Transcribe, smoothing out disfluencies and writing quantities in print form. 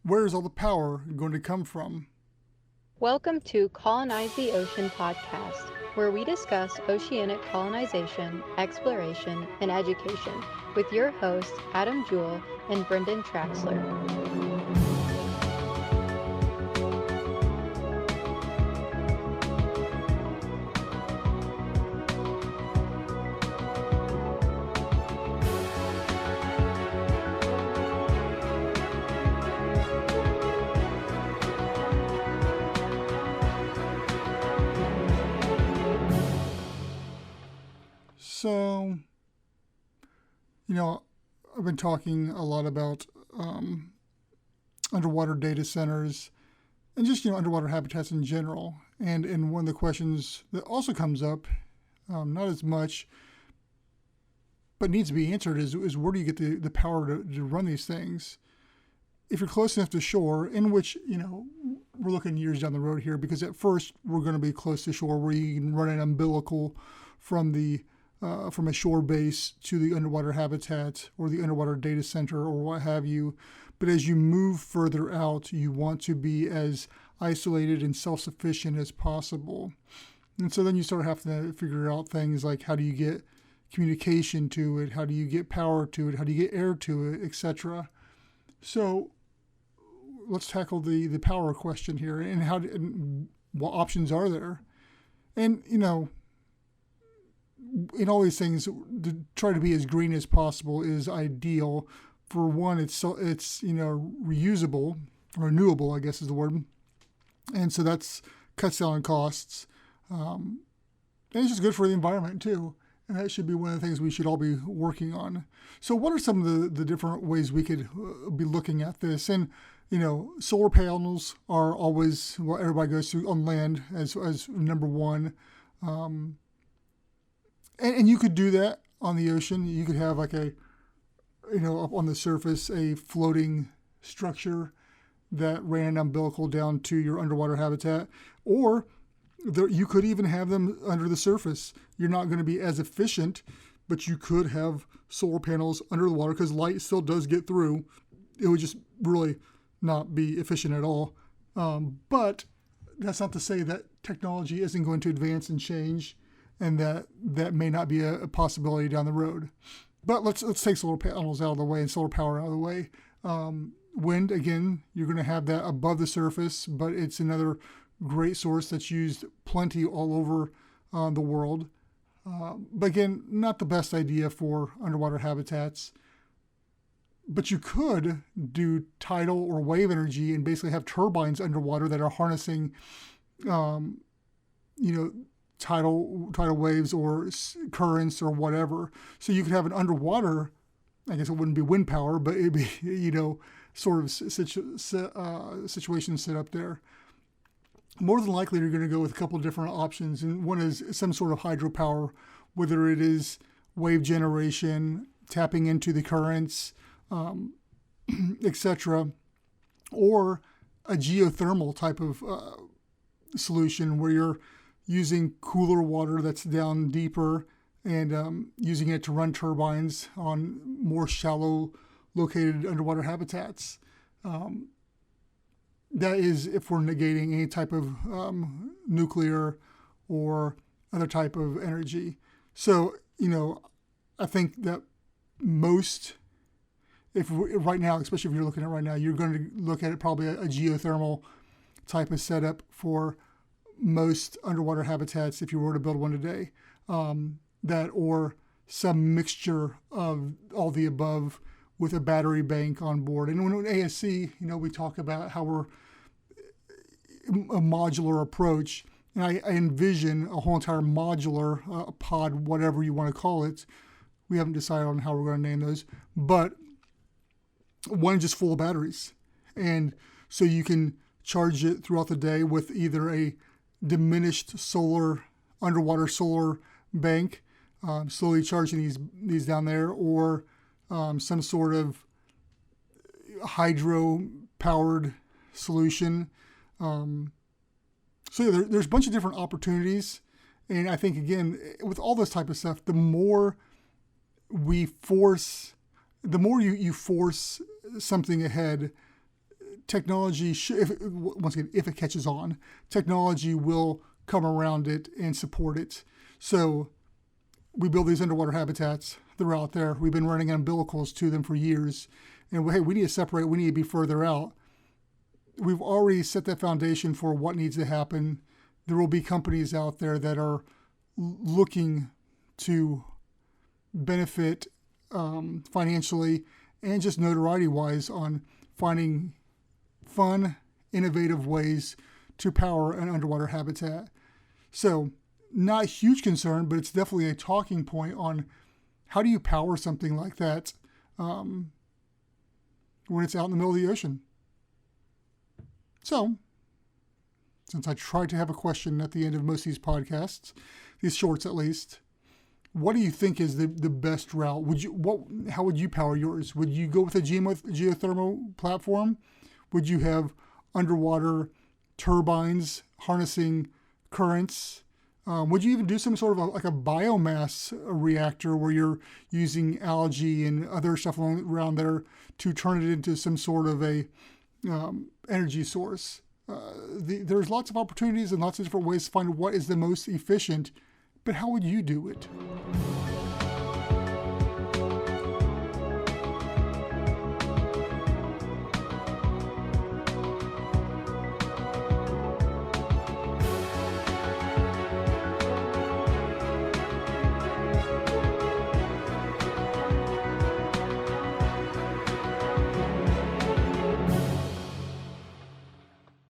Where is all the power going to come from? Welcome to Colonize the Ocean podcast, where we discuss oceanic colonization, exploration, and education with your hosts Adam Jewell and Brendon Traxler. So, you know, I've been talking a lot about underwater data centers and just, underwater habitats in general. And one of the questions that also comes up, not as much, but needs to be answered is where do you get the power to run these things? If you're close enough to shore, in which, we're looking years down the road here, because at first we're going to be close to shore where you can run an umbilical from from a shore base to the underwater habitat or the underwater data center or what have you. But as you move further out, you want to be as isolated and self-sufficient as possible. And so then you start having to figure out things like how do you get communication to it, how do you get power to it, how do you get air to it, etc. So let's tackle the power question here and and what options are there. And in all these things, to try to be as green as possible is ideal. For one, it's reusable, renewable, I guess is the word, and so that's cuts down on costs, and it's just good for the environment too. And that should be one of the things we should all be working on. So, what are some of the different ways we could be looking at this? And solar panels are always what everybody goes to on land as number one. And you could do that on the ocean. You could have like up on the surface, a floating structure that ran an umbilical down to your underwater habitat. Or you could even have them under the surface. You're not going to be as efficient, but you could have solar panels under the water because light still does get through. It would just really not be efficient at all. But that's not to say that technology isn't going to advance and change, and that may not be a possibility down the road. But let's take solar panels out of the way and solar power out of the way. Wind, again, you're going to have that above the surface, but it's another great source that's used plenty all over the world. But again, not the best idea for underwater habitats. But you could do tidal or wave energy and basically have turbines underwater that are harnessing, tidal waves or currents or whatever. So you could have an underwater, I guess it wouldn't be wind power, but it'd be, sort of situation set up there. More than likely, you're going to go with a couple of different options. And one is some sort of hydropower, whether it is wave generation, tapping into the currents, etc., or a geothermal type of solution where you're using cooler water that's down deeper and using it to run turbines on more shallow located underwater habitats. That is if we're negating any type of nuclear or other type of energy. So, I think that most, if right now, especially if you're looking at right now, you're going to look at it probably a geothermal type of setup for most underwater habitats if you were to build one today, that or some mixture of all the above with a battery bank on board. And when ASC, we talk about how we're a modular approach, and I envision a whole entire modular pod, whatever you want to call it. We haven't decided on how we're going to name those, but one just full of batteries. And so you can charge it throughout the day with either a diminished underwater solar bank, slowly charging these down there, or some sort of hydro powered solution. So yeah, there's a bunch of different opportunities, and I think again with all this type of stuff, the more you force something ahead technology, once again, if it catches on, technology will come around it and support it. So we build these underwater habitats. They're out there. We've been running umbilicals to them for years. And hey, we need to separate. We need to be further out. We've already set that foundation for what needs to happen. There will be companies out there that are looking to benefit financially and just notoriety-wise on finding fun, innovative ways to power an underwater habitat. So not a huge concern, but it's definitely a talking point on how do you power something like that when it's out in the middle of the ocean. So, since I tried to have a question at the end of most of these podcasts, these shorts at least, what do you think is the best route? How would you power yours? Would you go with a geothermal platform? Would you have underwater turbines harnessing currents? Would you even do some sort of like a biomass reactor where you're using algae and other stuff around there to turn it into some sort of a energy source? There's lots of opportunities and lots of different ways to find what is the most efficient, but how would you do it?